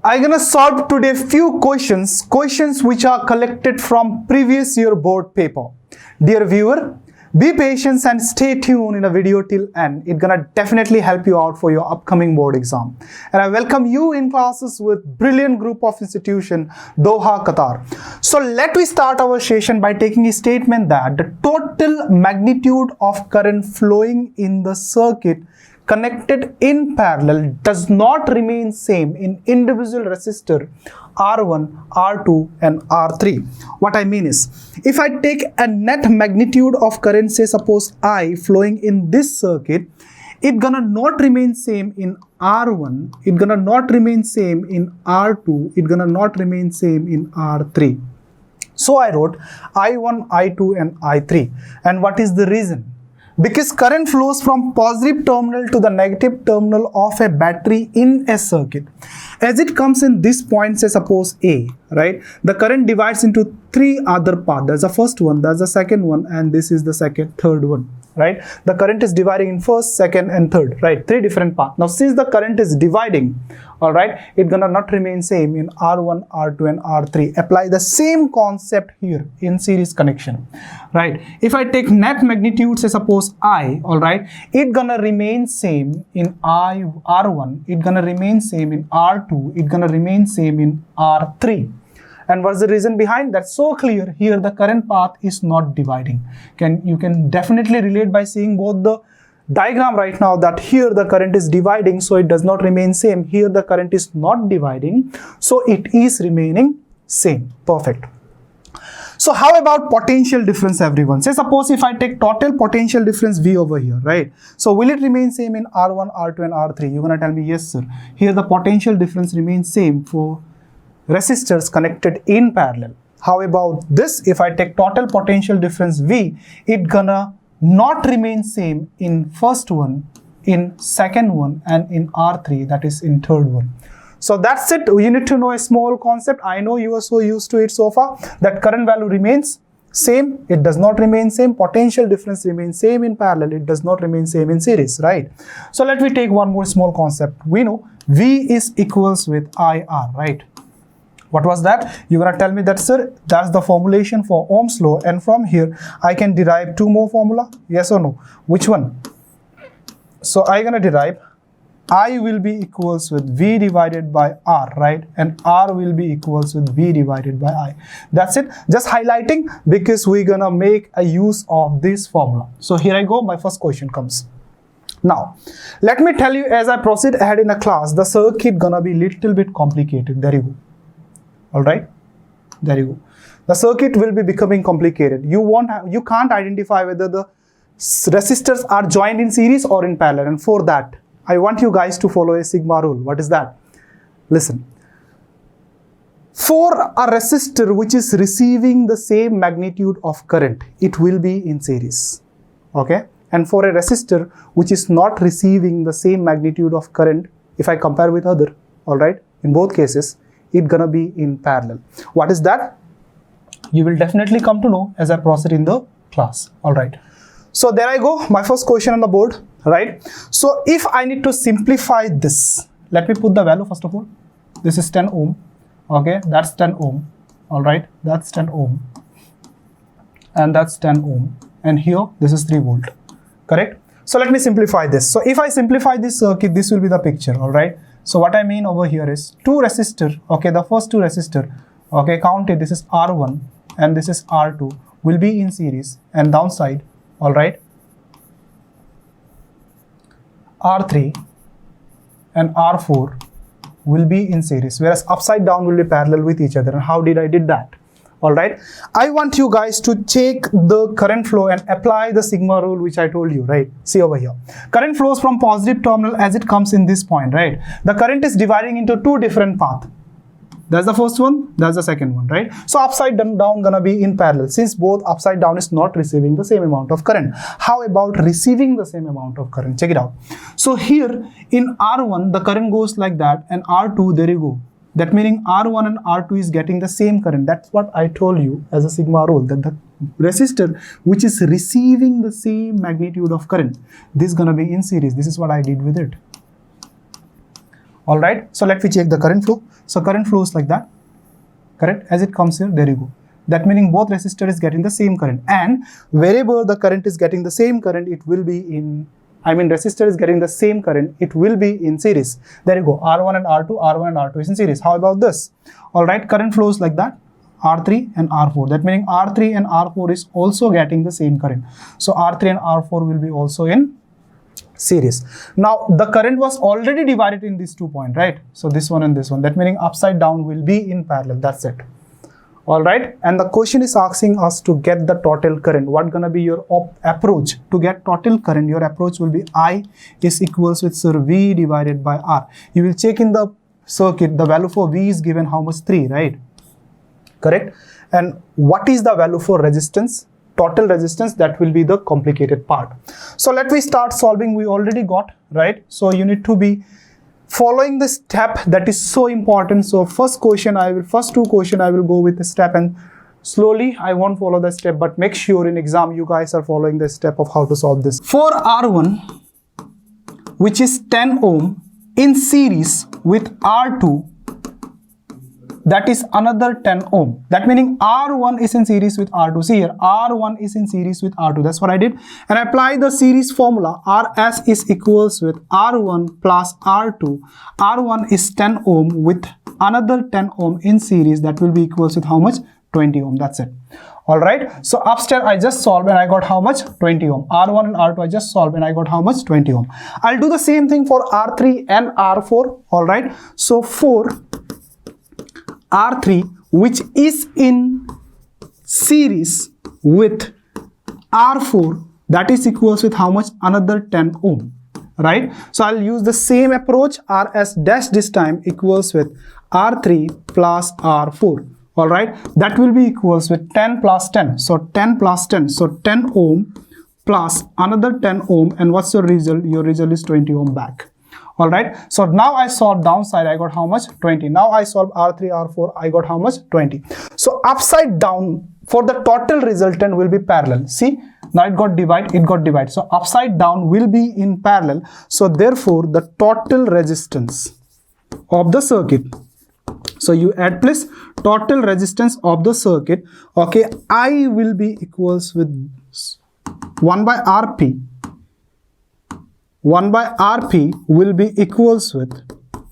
I'm gonna solve today few questions which are collected from previous year board paper. Dear viewer, be patient and stay tuned in the video till end. It's gonna definitely help you out for your upcoming board exam. And I welcome you in classes with brilliant group of institution, Doha, Qatar. So let me start our session by taking a statement that the total magnitude of current flowing in the circuit connected in parallel does not remain same in individual resistor R1, R2 and R3. What I mean is, if I take a net magnitude of current, say suppose I flowing in this circuit, it gonna not remain same in R1, it gonna not remain same in R2, it gonna not remain same in R3. So I wrote I1, I2 and I3. And what is the reason? Because current flows from positive terminal to the negative terminal of a battery in a circuit. As it comes in this point, say suppose A, right? The current divides into three other paths. There's the first one, there's the second one, and this is the third one, right? The current is dividing in first, second and third, right? Three different paths. Now since the current is dividing, all right, it's gonna not remain same in R1, R2 and R3. Apply the same concept here in series connection, right? If I take net magnitude, say suppose I, all right, it's gonna remain same in R1, it's gonna remain same in R2, it's gonna remain same in R3. And what's the reason behind? That's so clear. Here the current path is not dividing. You can definitely relate by seeing both the diagram right now that here the current is dividing, so it does not remain same. Here the current is not dividing, so it is remaining same. Perfect. So how about potential difference, everyone? Say suppose if I take total potential difference V over here, right? So will it remain same in R1, R2 and R3? You're gonna tell me yes, sir. Here the potential difference remains same for resistors connected in parallel. How about this? If I take total potential difference V, it gonna not remain same in first one, in second one and in R3, that is in third one. So that's it. You need to know a small concept. I know you are so used to it so far that current value remains same, it does not remain same. Potential difference remains same in parallel, it does not remain same in series, right? So let me take one more small concept. We know V is equals with IR, right? What was that? You're gonna tell me that, sir, that's the formulation for Ohm's law, and from here I can derive two more formula. Yes or no? Which one? So I'm gonna derive I will be equals with V divided by R, right? And R will be equals with V divided by I. That's it. Just highlighting because we're gonna make a use of this formula. So here I go. My first question comes. Now, let me tell you as I proceed ahead in the class, the circuit gonna be little bit complicated. There you go. All right, there you go. The circuit will be becoming complicated. You can't identify whether the resistors are joined in series or in parallel, and for that I want you guys to follow a sigma rule. What is that? Listen, for a resistor which is receiving the same magnitude of current, it will be in series, okay? And for a resistor which is not receiving the same magnitude of current, if I compare with other, all right, in both cases it's gonna be in parallel. What is that? You will definitely come to know as I proceed in the class. All right. So there I go, my first question on the board, right? So if I need to simplify this, let me put the value first of all. This is 10 ohm. Okay, that's 10 ohm. All right, that's 10 ohm. And that's 10 ohm. And here, this is 3 volt. Correct? So let me simplify this. So if I simplify this circuit, this will be the picture. All right. So what I mean over here is two resistor, okay, the first two resistor, okay, count it, this is R1 and this is R2 will be in series, and downside, all right, R3 and R4 will be in series, whereas upside down will be parallel with each other. And how did I did that? All right, I want you guys to take the current flow and apply the sigma rule which I told you, right? See over here, current flows from positive terminal as it comes in this point, right? The current is dividing into two different paths. That's the first one, that's the second one, right? So upside down gonna be in parallel, since both upside down is not receiving the same amount of current. How about receiving the same amount of current? Check it out. So here in R1 the current goes like that, and R2, there you go. That meaning R1 and R2 is getting the same current. That's what I told you as a sigma rule, that the resistor which is receiving the same magnitude of current, this is gonna be in series. This is what I did with it. All right, so let me check the current flow. So current flow is like that, correct? As it comes here, there you go. That meaning both resistor is getting the same current, and wherever the current is getting the same current, it will be in, resistor is getting the same current, it will be in series. There you go, R1 and R2 and R2 is in series. How about this? All right, current flows like that, R3 and R4. That meaning R3 and R4 is also getting the same current. So R3 and R4 will be also in series. Now the current was already divided in these 2 points, right? So this one and this one. That meaning upside down will be in parallel. That's it. All right, and the question is asking us to get the total current. What gonna be your approach to get total current? Your approach will be I is equals with sir V divided by R. You will check in the circuit, the value for V is given how much? 3, right? Correct. And what is the value for resistance? Total resistance, that will be the complicated part. So let me start solving. We already got, right? So you need to be following the step, that is so important. So first two question I will go with the step, and slowly I won't follow the step, but make sure in exam you guys are following the step of how to solve this. For R1, which is 10 ohm in series with R2, that is another 10 ohm. That meaning R1 is in series with R2. See here, R1 is in series with R2. That's what I did. And I apply the series formula. RS is equals with R1 plus R2. R1 is 10 ohm with another 10 ohm in series. That will be equals with how much? 20 ohm. That's it. All right. So upstairs I just solved and I got how much? 20 ohm. R1 and R2 I just solved and I got how much? 20 ohm. I'll do the same thing for R3 and R4. All right. So for R3, which is in series with R4, that is equals with how much? Another 10 ohm, right? So I'll use the same approach. RS dash this time equals with R3 plus R4. All right, that will be equals with 10 plus 10. So 10 plus 10. So 10 ohm plus another 10 ohm. And what's your result? Your result is 20 ohm back. All right, so now I solve downside, I got how much? 20. Now I solve R3, R4, I got how much? 20. So upside down for the total resultant will be parallel. See, now it got divided. So upside down will be in parallel. So therefore the total resistance of the circuit, so you add plus total resistance of the circuit, okay, I will be equals with 1 by Rp. 1 by Rp will be equals with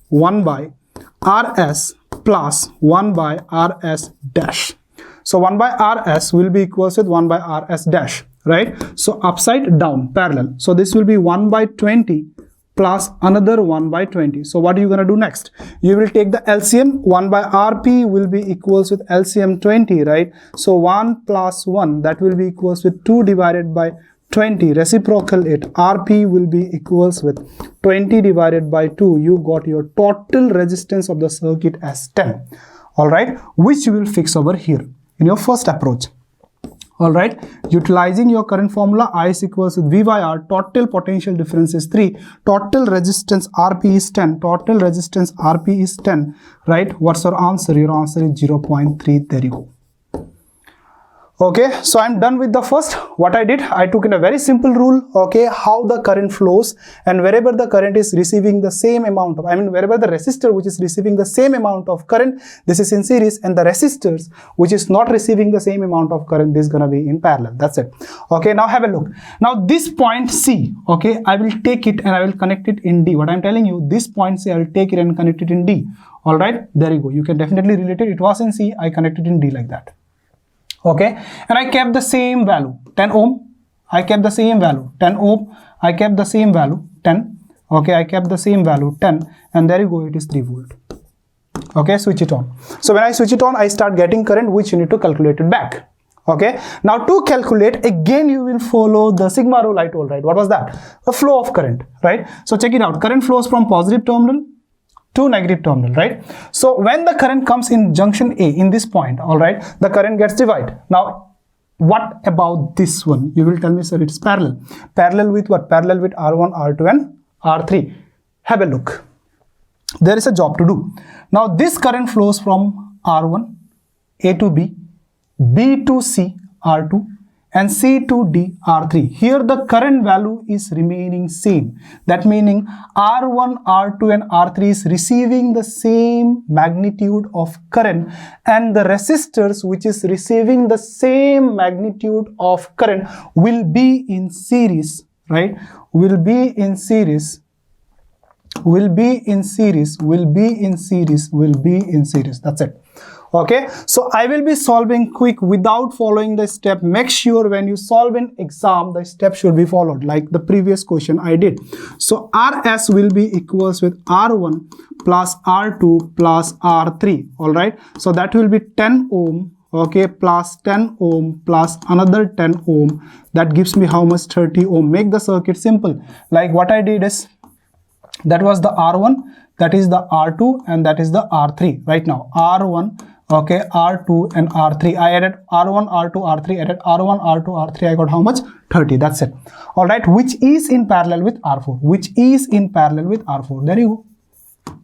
1 by Rs plus 1 by Rs dash. So 1 by Rs will be equals with 1 by Rs dash, right? So upside down parallel. So this will be 1 by 20 plus another 1 by 20. So what are you going to do next? You will take the LCM. 1 by Rp will be equals with LCM 20, right? So 1 plus 1, that will be equals with 2 divided by 20, reciprocal it, Rp will be equals with 20 divided by 2. You got your total resistance of the circuit as 10. All right, which you will fix over here in your first approach. All right, utilizing your current formula, I is equals with V by R, total potential difference is 3, total resistance Rp is 10, total resistance Rp is 10, right? What's your answer? Your answer is 0.3. There you go. Okay, so I'm done with the first. What I did, I took in a very simple rule, okay, how the current flows, and wherever the current is receiving the same amount of, wherever the resistor which is receiving the same amount of current, this is in series, and the resistors which is not receiving the same amount of current, this is gonna be in parallel. That's it. Okay, now have a look. Now this point C, okay, I will take it and I will connect it in D. What I'm telling you, this point C, I will take it and connect it in D. All right, there you go. You can definitely relate it. It was in C, I connected in D like that. Okay, and I kept the same value 10 ohm, I kept the same value 10 ohm, I kept the same value 10. Okay, I kept the same value 10, and there you go, it is 3 volt. Okay, switch it on. So when I switch it on, I start getting current, which you need to calculate it back. Okay, now to calculate, again you will follow the sigma rule I told, right? What was that? The flow of current, right? So check it out, current flows from positive terminal to negative terminal, right? So when the current comes in junction A, in this point, all right, the current gets divided. Now what about this one? You will tell me, sir, it's parallel. Parallel with what? Parallel with R1, R2 and R3. Have a look. There is a job to do. Now this current flows from R1, A to B, B to C, R2, and C to D R3. Here the current value is remaining same. That meaning R1, R2 and R3 is receiving the same magnitude of current, and the resistors which is receiving the same magnitude of current will be in series, right? Will be in series. That's it. Okay, so I will be solving quick without following the step. Make sure when you solve an exam, the step should be followed like the previous question I did. So RS will be equals with R1 plus R2 plus R3. All right, so that will be 10 ohm, okay, plus 10 ohm plus another 10 ohm. That gives me how much? 30 ohm. Make the circuit simple. Like what I did is, that was the R1, that is the R2, and that is the R3. Right now R1, okay, R2 and R3. I added R1, R2, R3, added R1, R2, R3. I got how much? 30. That's it. All right, which is in parallel with R4. Which is in parallel with R4. There you go.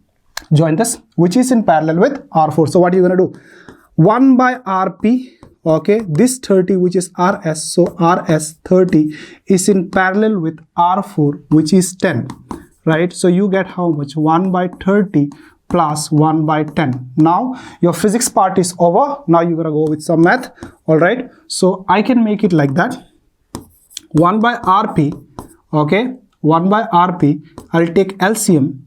Join this. Which is in parallel with R4. So what are you going to do? 1 by Rp. Okay, this 30 which is RS. So RS 30 is in parallel with R4 which is 10. Right, so you get how much? 1 by 30 plus 1 by 10. Now your physics part is over. Now you're gonna go with some math. All right, so I can make it like that. 1 by Rp, okay, 1 by Rp. I'll take LCM.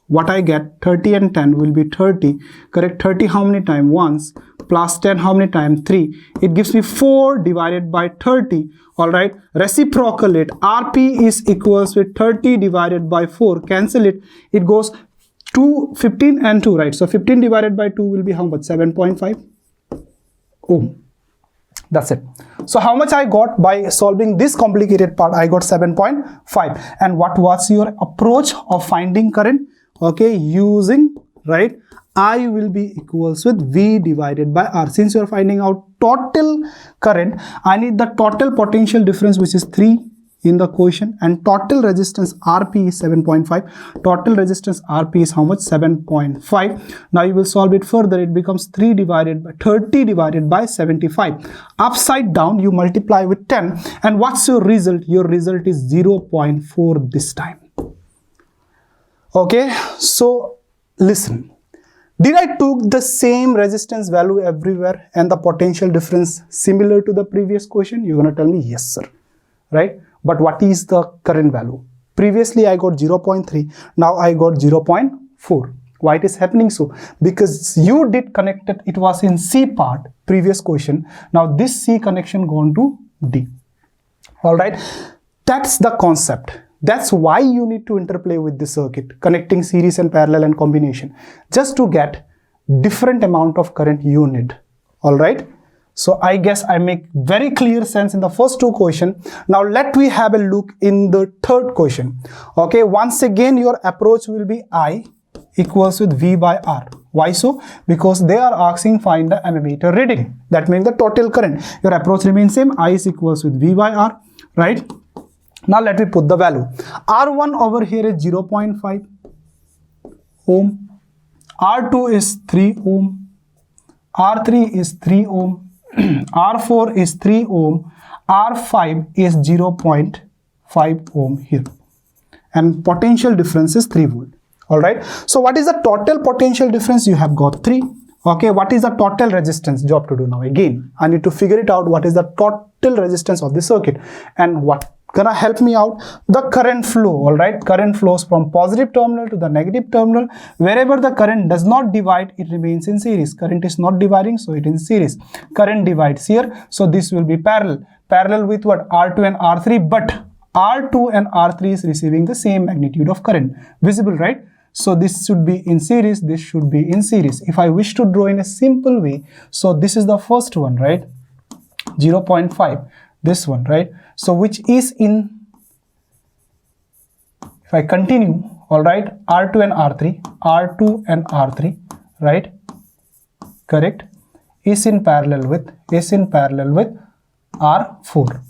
What I get? 30 and 10 will be 30. Correct? 30 how many times? Once, plus 10 how many times? 3. It gives me 4 divided by 30. All right, reciprocal it. Rp is equals with 30 divided by 4. Cancel it. It goes 2, 15 and 2, right? So 15 divided by 2 will be how much? 7.5 ohm. That's it. So how much I got by solving this complicated part? I got 7.5. And what was your approach of finding current? Okay, using, right, I will be equals with V divided by R. Since you are finding out total current, I need the total potential difference which is 3 in the quotient, and total resistance Rp is 7.5. Total resistance Rp is how much? 7.5. Now you will solve it further. It becomes 30 divided by 75. Upside down you multiply with 10, and what's your result? Your result is 0.4 this time. Okay, so listen. Did I took the same resistance value everywhere and the potential difference similar to the previous question? You're going to tell me yes, sir. Right? But what is the current value? Previously I got 0.3. Now I got 0.4. Why it is happening so? Because you did connect it. It was in C part, previous question. Now this C connection gone to D. All right. That's the concept. That's why you need to interplay with the circuit, connecting series and parallel and combination, just to get different amount of current you need. All right. So I guess I make very clear sense in the first two questions. Now let me have a look in the third question. Okay. Once again, your approach will be I equals with V by R. Why so? Because they are asking find the ammeter reading. That means the total current. Your approach remains same. I is equals with V by R. Right. Now let me put the value. R1 over here is 0.5 ohm. R2 is 3 ohm. R3 is 3 ohm. R4 is 3 ohm. R5 is 0.5 ohm here. And potential difference is 3 volt. Alright. So what is the total potential difference? You have got 3. Okay. What is the total resistance? Job to do now. Again, I need to figure it out. What is the total resistance of the circuit? And what gonna help me out? The current flow. All right, current flows from positive terminal to the negative terminal. Wherever the current does not divide, it remains in series. Current is not dividing, so it is in series. Current divides here, so this will be parallel. Parallel with what? R2 and R3, but R2 and R3 is receiving the same magnitude of current. Visible, right? So this should be in series, this should be in series. If I wish to draw in a simple way, so this is the first one, right? 0.5. This one, right? So which is in, if I continue, all right, R2 and R3, right? Correct? Is in parallel with R4.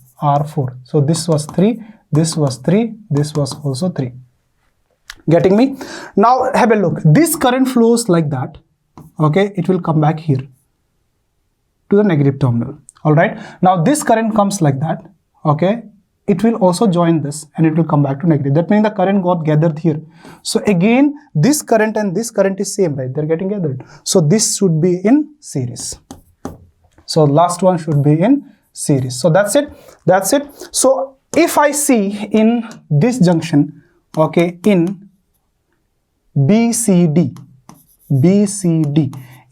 So this was 3, this was 3, this was also 3. Getting me? Now have a look. This current flows like that. Okay, it will come back here to the negative terminal. All right, now this current comes like that. Okay, it will also join this and it will come back to negative. That means the current got gathered here. So again, this current and this current is same, right? They're getting gathered. So this should be in series. So last one should be in series. So that's it. That's it. So if I see in this junction, okay, in BCD,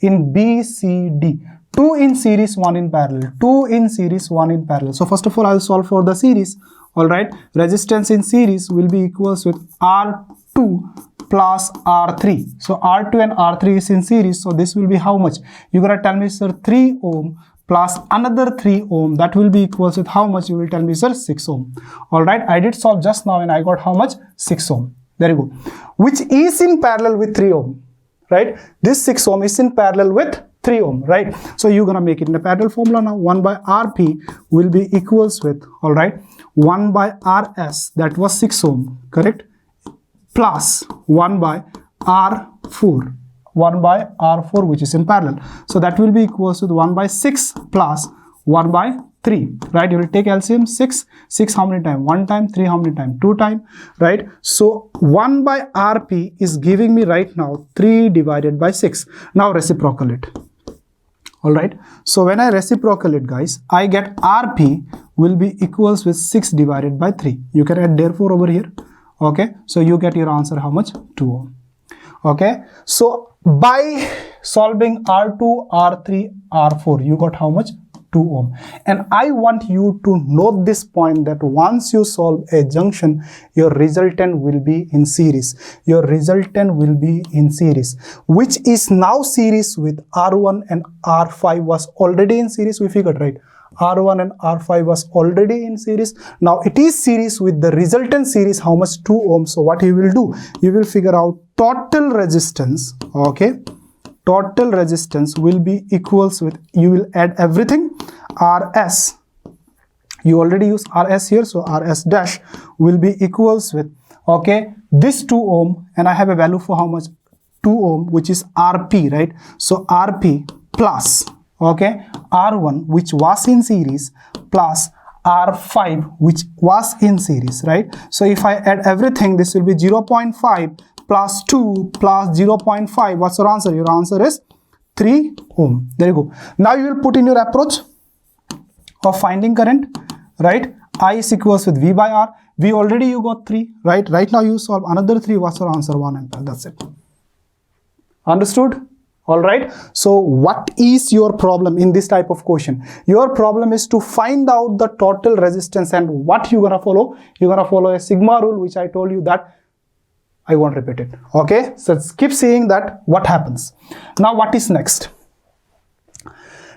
in BCD, 2 in series, 1 in parallel, 2 in series, 1 in parallel. So first of all, I'll solve for the series. All right, resistance in series will be equals with R2 plus R3. So R2 and R3 is in series. So this will be how much? You're gonna tell me, sir, 3 ohm plus another 3 ohm. That will be equals with how much? You will tell me, sir, 6 ohm. All right, I did solve just now and I got how much? 6 ohm. There you go. Which is in parallel with 3 ohm, right? This 6 ohm is in parallel with 3 ohm, right? So you're gonna make it in a parallel formula now. 1 by Rp will be equals with, all right, 1 by Rs, that was 6 ohm, correct? Plus 1 by R4, 1 by R4, which is in parallel. So that will be equals with 1 by 6 plus 1 by 3, right? You will take LCM. 6 how many time? 1 time. 3 how many time? 2 time, right? So 1 by Rp is giving me right now 3 divided by 6. Now reciprocal it. All right, so when I reciprocal it, guys, I get Rp will be equals with 6 divided by 3. You can add therefore over here. Okay, so you get your answer how much? 2 ohm. Okay, so by solving R2, R3, R4, you got how much? 2 ohm. And I want you to note this point that once you solve a junction, your resultant will be in series. Your resultant will be in series, which is now series with R1 and R5 was already in series. We figured, right? R1 and R5 was already in series. Now it is series with the resultant series, how much? 2 ohm. So what you will do, you will figure out total resistance. Okay, total resistance will be equals with, you will add everything, Rs, you already use Rs here, so Rs dash will be equals with, okay, this 2 ohm, and I have a value for how much? 2 ohm, which is Rp, right? So Rp plus, okay, R1, which was in series, plus R5, which was in series, right? So if I add everything, this will be 0.5 plus 2 plus 0.5. What's your answer? Your answer is 3 ohm. There you go. Now you will put in your approach of finding current, right? I is equals with V by R. V already you got 3, right? Right now you solve another 3. What's your answer? 1 ampere. That's it. Understood? All right. So what is your problem in this type of question? Your problem is to find out the total resistance, and what you're gonna follow? You're gonna follow a sigma rule, which I told you that I won't repeat it. Okay. So keep seeing that what happens. Now what is next?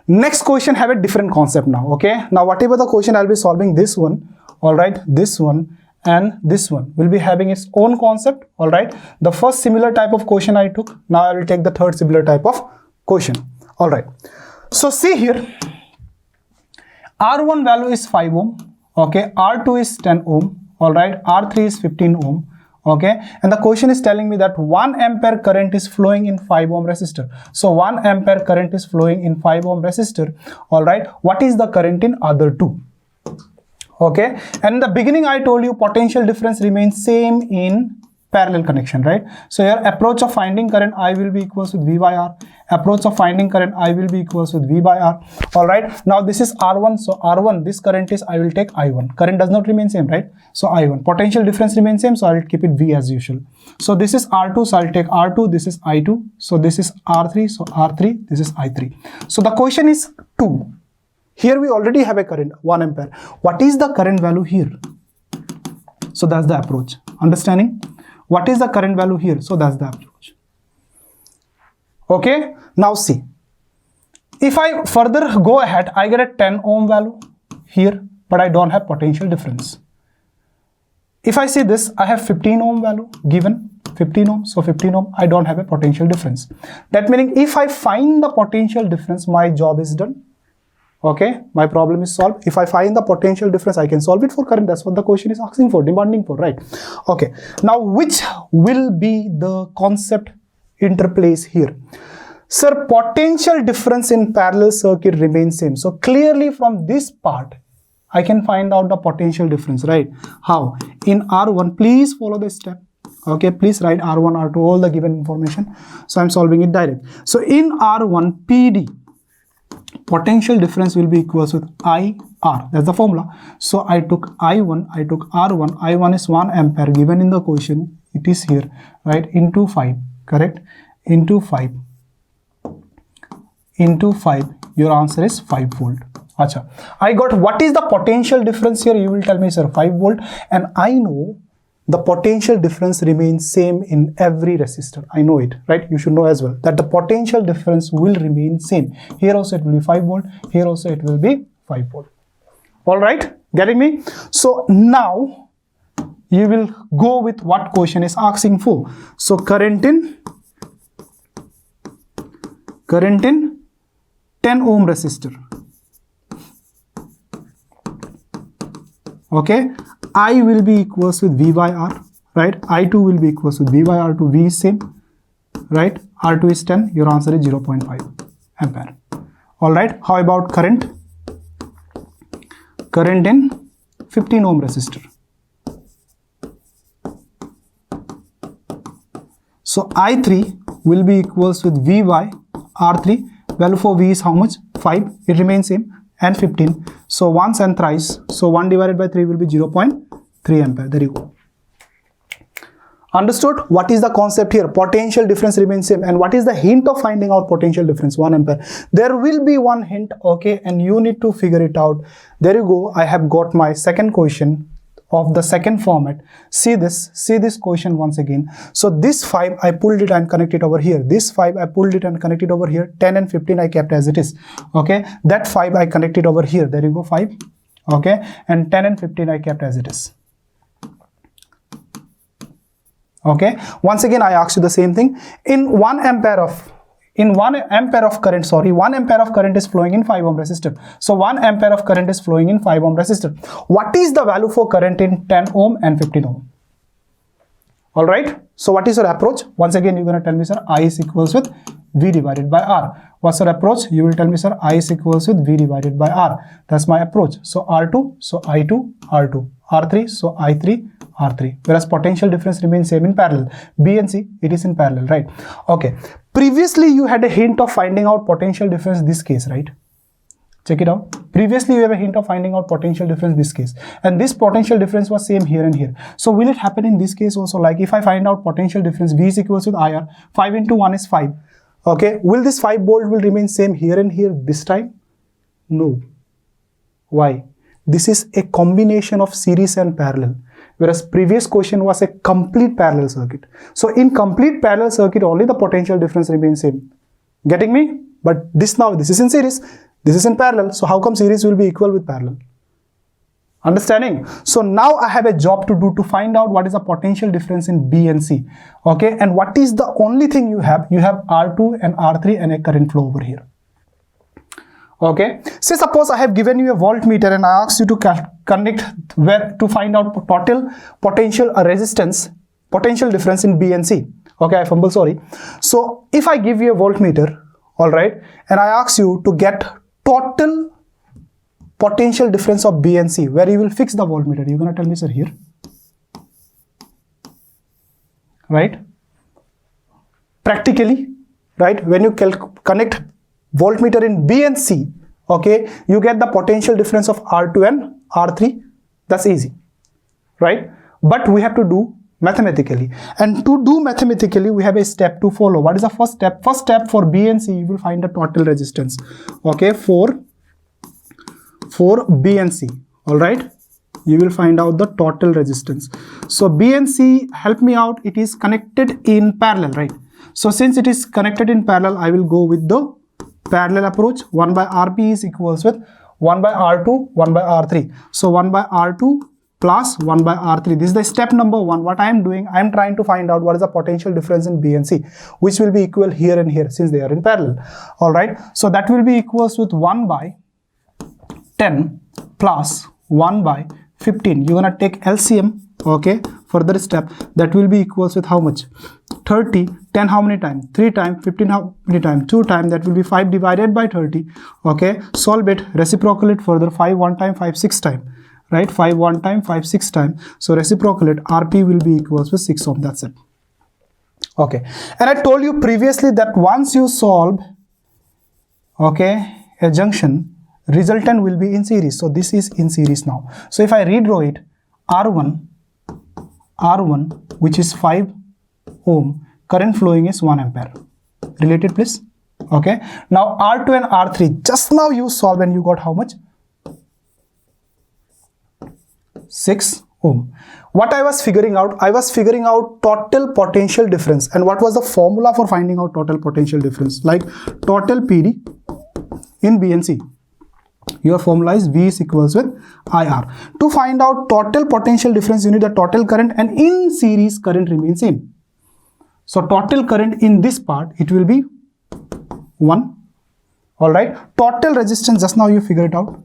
Next question have a different concept now. Okay, now whatever the question, I'll be solving this one. All right, this one and this one will be having its own concept. All right, the first similar type of question I took, now I will take the third similar type of question. All right, so see here, R1 value is 5 ohm. Okay, R2 is 10 ohm. All right, R3 is 15 ohm. Okay, and the question is telling me that 1 ampere current is flowing in 5 ohm resistor. So 1 ampere current is flowing in 5 ohm resistor. All right, what is the current in other two? Okay, and in the beginning I told you potential difference remains same in parallel connection, right? So your approach of finding current I will be equals with V by R. Approach of finding current I will be equals with V by R. All right, now this is R1. So R1, this current is, I will take I1. Current does not remain same, right? So I1. Potential difference remains same, so I will keep it V as usual. So this is R2, so I'll take R2. This is I2. So this is R3. So R3. This is I3. So the question is 2. Here we already have a current 1 ampere. What is the current value here? So that's the approach. Understanding? What is the current value here? So that's the approach. Okay, now see, if I further go ahead, I get a 10 ohm value here, but I don't have potential difference. If I see this, I have 15 ohm value given, 15 ohm, so 15 ohm, I don't have a potential difference. That meaning if I find the potential difference, my job is done. Okay, my problem is solved. If I find the potential difference, I can solve it for current. That's what the question is asking for, demanding for, right? Okay, now which will be the concept interplays here? Sir, potential difference in parallel circuit remains same. So clearly from this part, I can find out the potential difference, right? How? In R1, please follow the step. Okay, please write R1, R2, all the given information. So I'm solving it direct. So in R1 PD, potential difference will be equals with IR. That's the formula. So I took I1, I took R1. I1 is 1 ampere given in the question. It is here, right? Into 5, correct? Into 5. Into 5. Your answer is 5 volt. Acha. I got what is the potential difference here? You will tell me, sir, 5 volt. And I know the potential difference remains same in every resistor. I know it, right? You should know as well that the potential difference will remain same. Here also it will be 5 volt. Here also it will be 5 volt. All right, getting me? So now you will go with what question is asking for. So current in 10 ohm resistor. Okay, I will be equals with V by R, right? I2 will be equals with V by R2. V is same, right? R2 is 10. Your answer is 0.5 ampere. All right. How about current? Current in 15 ohm resistor. So I3 will be equals with V by R3. Value for V is how much? 5. It remains same. And 15. So once and thrice. So 1 divided by 3 will be 0.3 ampere. There you go. Understood? What is the concept here? Potential difference remains same. And what is the hint of finding out potential difference? 1 ampere. There will be one hint, okay, and you need to figure it out. There you go. I have got my second question of the second format. See this question once again. So this 5 I pulled it and connected over here. This 5 I pulled it and connected over here. 10 and 15 I kept as it is. Okay, that 5 I connected over here. There you go, 5. Okay, and 10 and 15 I kept as it is. Okay, once again I asked you the same thing. In 1 ampere of current, sorry, 1 ampere of current is flowing in 5 ohm resistor. So 1 ampere of current is flowing in 5 ohm resistor. What is the value for current in 10 ohm and 15 ohm? All right. So what is your approach? Once again, you're going to tell me, sir, I is equals with V divided by R. What's your approach? You will tell me, sir, I is equals with V divided by R. That's my approach. So R2, so I2, R2. R3, so I3, R3. Whereas potential difference remains same in parallel. B and C, it is in parallel, right? Okay. Previously, you had a hint of finding out potential difference this case, right? Check it out. Previously, you have a hint of finding out potential difference this case. And this potential difference was same here and here. So will it happen in this case also? Like if I find out potential difference, V is equals with IR. 5 into 1 is 5. Okay. Will this 5 volt will remain same here and here this time? No. Why? This is a combination of series and parallel. Whereas previous question was a complete parallel circuit. So in complete parallel circuit, only the potential difference remains same. Getting me? But this is in series, this is in parallel. So how come series will be equal with parallel? Understanding? So now I have a job to do to find out what is the potential difference in B and C. Okay, and what is the only thing you have? You have R2 and R3 and a current flow over here. Okay, say suppose I have given you a voltmeter and I asked you to connect where to find out total potential resistance, potential difference in B and C. Okay, I fumble, sorry. So if I give you a voltmeter, all right, and I ask you to get total potential difference of B and C, where you will fix the voltmeter, you're going to tell me, sir, here, right? Practically, right, when you connect voltmeter in B and C, okay, you get the potential difference of R2 and R3. That's easy, right? But we have to do mathematically, and to do mathematically we have a step to follow. What is the first step? First step, for B and C you will find the total resistance, okay, for B and C. All right, you will find out the total resistance. So B and C, help me out, it is connected in parallel, right? So since it is connected in parallel, I will go with the parallel approach. 1 by RP is equals with 1 by R2, 1 by R3. So 1 by R2 plus 1 by R3. This is the step number 1. What I am doing, I am trying to find out what is the potential difference in B and C, which will be equal here and here since they are in parallel. All right. So that will be equals with 1 by 10 plus 1 by 15. You're going to take LCM, okay, further step, that will be equals with how much? 30, 10 how many times? 3 times, 15 how many times? 2 times, that will be 5 divided by 30. Okay, solve it, reciprocal it further, 5 1 time, 5 6 time, right? 5 1 time, 5 6 time. So reciprocal it, Rp will be equals with 6 ohm, that's it. Okay, and I told you previously that once you solve, okay, a junction, resultant will be in series. So this is in series now. So if I redraw it, R1, which is 5 ohm, current flowing is 1 ampere. Related, please. Okay, now R2 and R3, just now you solve and you got how much? 6 ohm. What I was figuring out total potential difference. And what was the formula for finding out total potential difference? Like total PD in BNC. Your formula is V is equals with IR. To find out total potential difference, you need the total current, and in series current remains same. So total current in this part, it will be 1. Alright. Total resistance, just now you figure it out.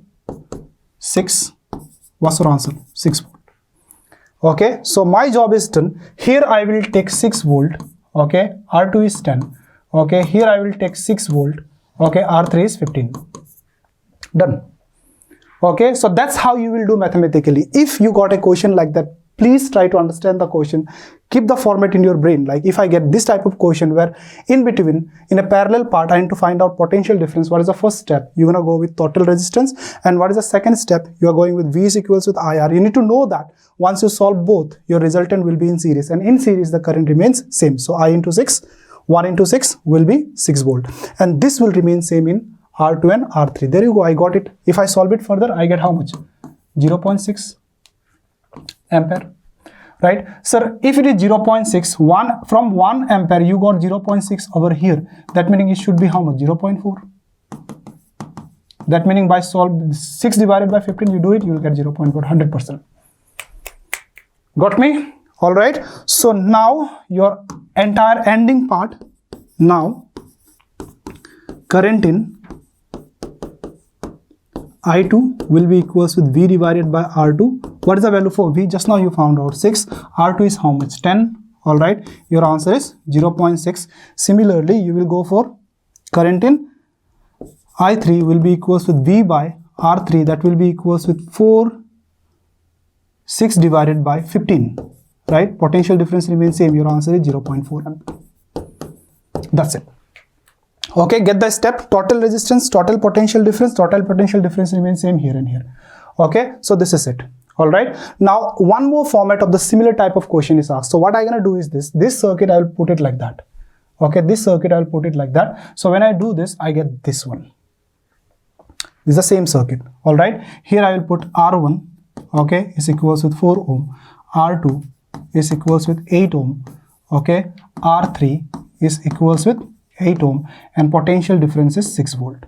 6. What's your answer? 6 volt. Okay. So my job is done. Here I will take 6 volt. Okay. R2 is 10. Okay. Here I will take 6 volt. Okay. R3 is 15. Done. Okay, so that's how you will do mathematically. If you got a question like that, please try to understand the question. Keep the format in your brain. Like if I get this type of question where in between, in a parallel part, I need to find out potential difference. What is the first step? You're going to go with total resistance. And what is the second step? You are going with V is equals with IR. You need to know that once you solve both, your resultant will be in series. And in series, the current remains same. So I into 6, 1 into 6 will be 6 volt. And this will remain same in R2 and R3. There you go, I got it. If I solve it further, I get how much? 0.6 ampere, right? Sir, if it is 0.6, from 1 ampere, you got 0.6 over here. That meaning it should be how much? 0.4. That meaning by solve 6 divided by 15, you do it, you will get 0.4, 100%. Got me? All right. So now your entire ending part, now current in I2 will be equals with V divided by R2. What is the value for V? Just now you found out 6. R2 is how much? 10. All right. Your answer is 0.6. Similarly, you will go for current in I3 will be equals with V by R3. That will be equals with 6 divided by 15. Right. Potential difference remains same. Your answer is 0.4 ampere. That's it. Okay, get the step. Total resistance, total potential difference remains same here and here. Okay, so this is it. All right. Now, one more format of the similar type of question is asked. So what I'm gonna do is this circuit, I will put it like that. Okay, this circuit, I will put it like that. So when I do this, I get this one. This is the same circuit. All right. Here I will put R1, okay, is equals with 4 ohm. R2 is equals with 8 ohm. Okay, R3 is equals with 8 ohm, and potential difference is 6 volt.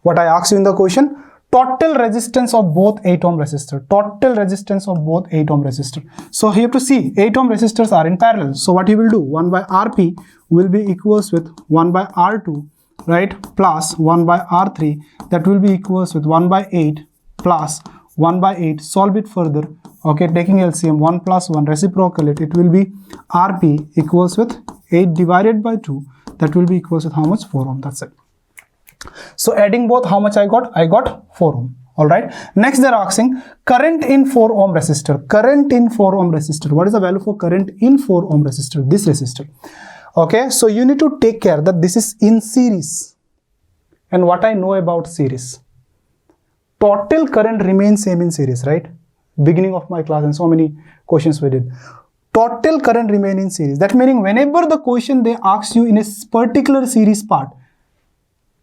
What I asked you in the question, total resistance of both 8 ohm resistor. Total resistance of both 8 ohm resistor. So you have to see 8 ohm resistors are in parallel. So what you will do, 1 by Rp will be equals with 1 by R2, right, plus 1 by R3. That will be equals with 1 by 8 plus 1 by 8. Solve it further. Okay, taking LCM, 1 plus 1, reciprocal it will be Rp equals with 8 divided by 2. That will be equals with how much? 4 ohm. That's it. So adding both, how much I got? I got 4 ohm. All right. Next, they're asking current in 4 ohm resistor. Current in 4 ohm resistor. What is the value for current in 4 ohm resistor? This resistor. Okay. So you need to take care that this is in series. And what I know about series, total current remains same in series, right? Beginning of my class and so many questions we did. Total current remain in series. That meaning whenever the question they ask you in a particular series part,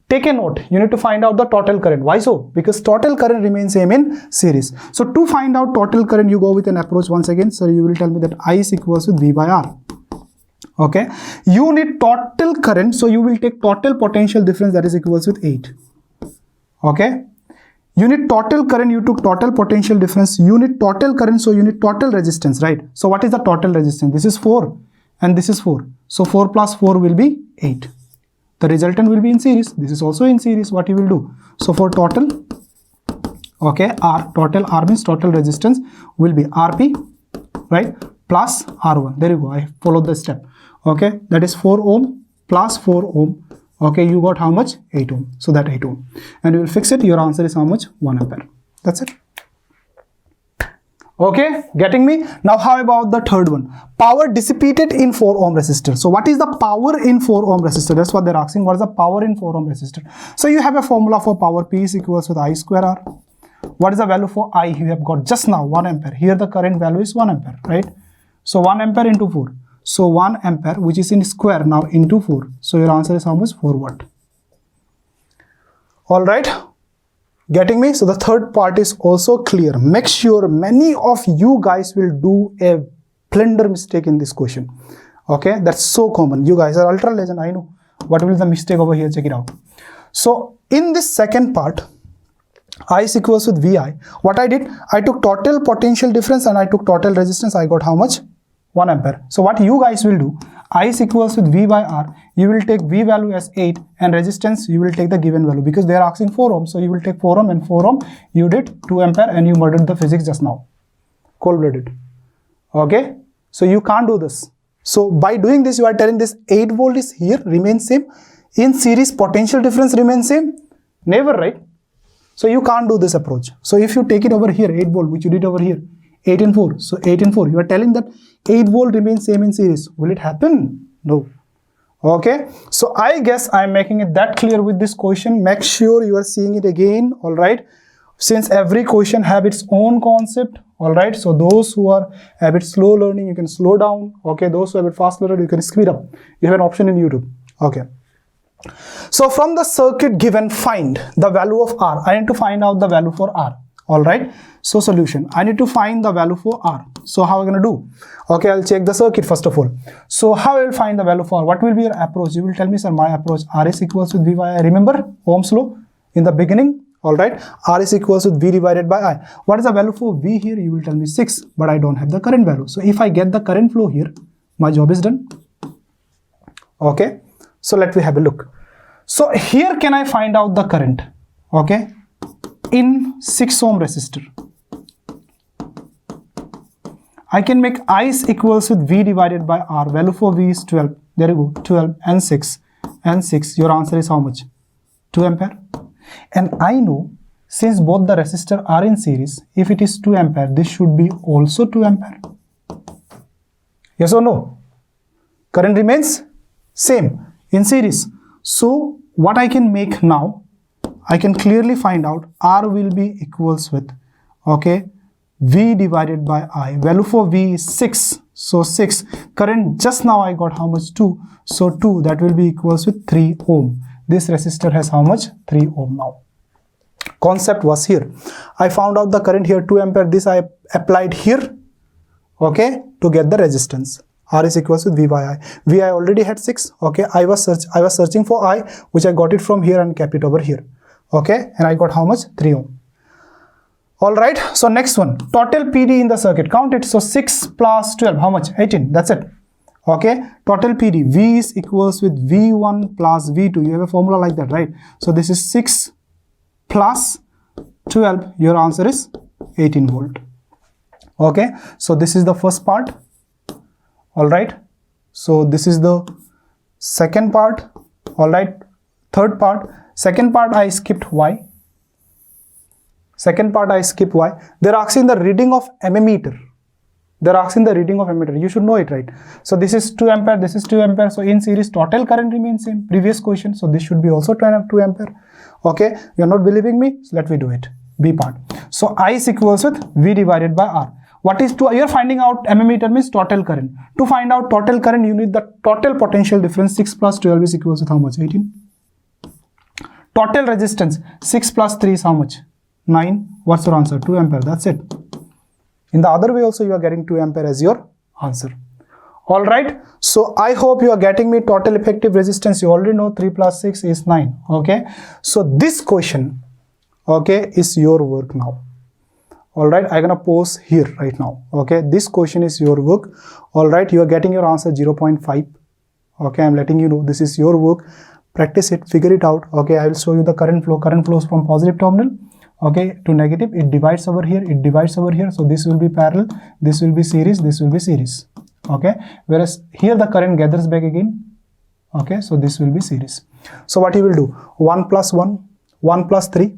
take a note. You need to find out the total current. Why so? Because total current remains same in series. So to find out total current, you go with an approach once again. So you will tell me that I is equals with V by R. Okay. You need total current. So you will take total potential difference, that is equals with 8. Okay. You need total current, you took total potential difference. You need total current, so you need total resistance, right? So what is the total resistance? This is 4 and this is 4. So 4 plus 4 will be 8. The resultant will be in series. This is also in series. What you will do? So for total, okay, R, total R means total resistance will be Rp, right, plus R1. There you go. I followed the step. Okay, that is 4 ohm plus 4 ohm. Okay, you got how much? 8 ohm. So that 8 ohm. And you will fix it. Your answer is how much? 1 ampere. That's it. Okay, getting me? Now how about the third one? Power dissipated in 4 ohm resistor. So what is the power in 4 ohm resistor? That's what they're asking. What is the power in 4 ohm resistor? So you have a formula for power. P is equals with I square R. What is the value for I? You have got just now 1 ampere. Here the current value is 1 ampere, right? So 1 ampere into 4. So 1 ampere, which is in square now, into 4. So your answer is how much? 4 watt. Alright. Getting me? So the third part is also clear. Make sure many of you guys will do a blunder mistake in this question. Okay. That's so common. You guys are ultra legend. I know. What will be the mistake over here? Check it out. So in this second part, I is equals with VI. What I did? I took total potential difference and I took total resistance. I got how much? 1 ampere. So what you guys will do, I is equals with V by R. You will take V value as 8 and resistance you will take the given value because they are asking 4 ohm. So you will take 4 ohm and 4 ohm. You did 2 ampere and you murdered the physics just now. Cold-blooded. Okay. So you can't do this. So by doing this, you are telling this 8 volt is here, remains same. In series, potential difference remains same. Never, right? So you can't do this approach. So if you take it over here, 8 volt, which you did over here, 8 and 4. So 8 and 4. You are telling that 8 volt remains same in series. Will it happen? No. Okay. So I guess I am making it that clear with this question. Make sure you are seeing it again. Alright. Since every question have its own concept. Alright. So those who are a bit slow learning, you can slow down. Okay. Those who are a bit fast learner, you can speed up. You have an option in YouTube. Okay. So from the circuit given, find the value of R. I need to find out the value for R. Alright. So solution. I need to find the value for R. So how am I going to do? Okay, I'll check the circuit first of all. So how I will find the value for R? What will be your approach? You will tell me, sir, my approach. R is equals with V by I. Remember Ohm's law in the beginning? Alright. R is equals with V divided by I. What is the value for V here? You will tell me 6. But I don't have the current value. So if I get the current flow here, my job is done. Okay. So let me have a look. So here can I find out the current? Okay. In 6 ohm resistor. I can make I is equals with V divided by R. Value for V is 12. There you go. 12 and 6. And 6. Your answer is how much? 2 ampere. And I know since both the resistors are in series, if it is 2 ampere, this should be also 2 ampere. Yes or no? Current remains same in series. So what I can make now, I can clearly find out R will be equals with, okay, V divided by I. Value for V is 6. So 6. Current just now I got how much? 2. So 2, that will be equals with 3 ohm. This resistor has how much? 3 ohm now. Concept was here. I found out the current here 2 ampere. This I applied here, okay, to get the resistance. R is equals with V by I. V I already had 6. Okay, I was searching for I, which I got it from here and kept it over here. Okay, and I got how much? 3 ohm. Alright, so next one, total PD in the circuit. Count it. So 6 plus 12, how much? 18. That's it. Okay, total PD. V is equals with V1 plus V2. You have a formula like that, right? So this is 6 plus 12. Your answer is 18 volt. Okay, so this is the first part. Alright, so this is the second part. Alright, third part. Second part I skipped Y. Second part I skipped Y. They're asking the reading of ammeter. They're asking the reading of ammeter. You should know it, right? So this is 2 ampere. This is 2 ampere. So in series, total current remains same. Previous question. So this should be also 2 ampere. Okay. You're not believing me? So let me do it. B part. So I is equals with V divided by R. What is to you're finding out ammeter means total current. To find out total current, you need the total potential difference. 6 plus 12 is equals with how much? 18. Total resistance. 6 plus 3 is how much? 9. What's your answer? 2 ampere. That's it. In the other way also, you are getting 2 ampere as your answer. Alright. So I hope you are getting me. Total effective resistance. You already know 3 plus 6 is 9. Okay. So this question, okay, is your work now. Alright. I'm going to pause here right now. Okay. This question is your work. Alright. You are getting your answer 0.5. Okay. I'm letting you know this is your work. Practice it. Figure it out. Okay. I will show you the current flow. Current flows from positive terminal. okay, to negative, it divides over here, it divides over here. So this will be parallel, this will be series, this will be series. Okay, whereas here the current gathers back again. Okay, so this will be series. So what you will do, 1 plus 1, 1 plus 3,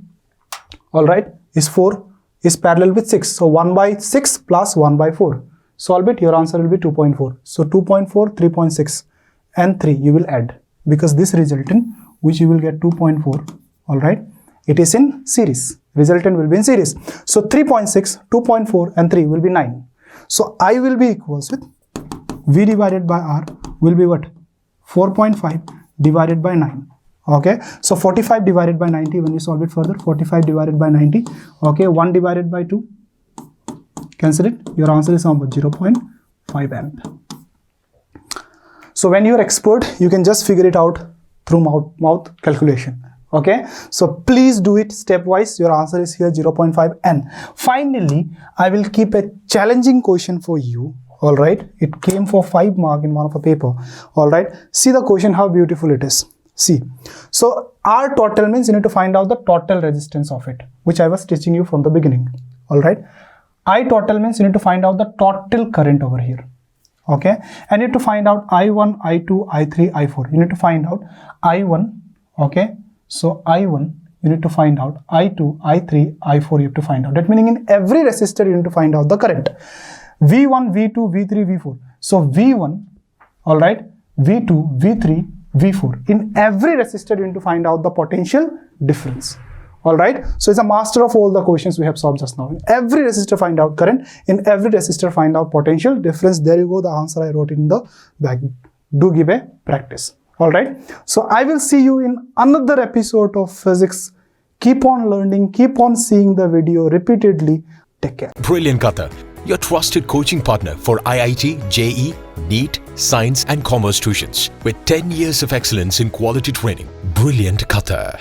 all right, is 4, is parallel with 6. So 1 by 6 plus 1 by 4. Solve it, your answer will be 2.4. So 2.4, 3.6 and 3 you will add, because this resultant which you will get 2.4, all right, it is in series. Resultant will be in series. So 3.6, 2.4 and 3 will be 9. So I will be equals with V divided by R will be what? 4.5 divided by 9. Okay, so 45 divided by 90, when you solve it further, 45 divided by 90, okay, 1 divided by 2, cancel it, your answer is 0.5 amp. So when you're expert, you can just figure it out through mouth calculation. Okay, so please do it stepwise. Your answer is here 0.5. And finally, I will keep a challenging question for you. All right, it came for 5 marks in one of a paper. All right, see the question, how beautiful it is. See, so R total means you need to find out the total resistance of it, which I was teaching you from the beginning. All right, I total means you need to find out the total current over here. Okay, and you need to find out I1, I2, I3, I4. You need to find out I1. Okay, so I1 you need to find out, I2, I3, I4 you have to find out. That meaning in every resistor you need to find out the current. V1, V2, V3, V4. So V1, all right, V2, V3, V4. In every resistor you need to find out the potential difference. All right, so it's a master of all the questions we have solved just now. In every resistor find out current, in every resistor find out potential difference. There you go, the answer I wrote in the back. Do give a practice. All right, so I will see you in another episode of physics. Keep on learning, keep on seeing the video repeatedly. Take care. Brilliant Qatar, your trusted coaching partner for IIT, JEE, NEET, Science and Commerce tuitions with 10 years of excellence in quality training. Brilliant Qatar.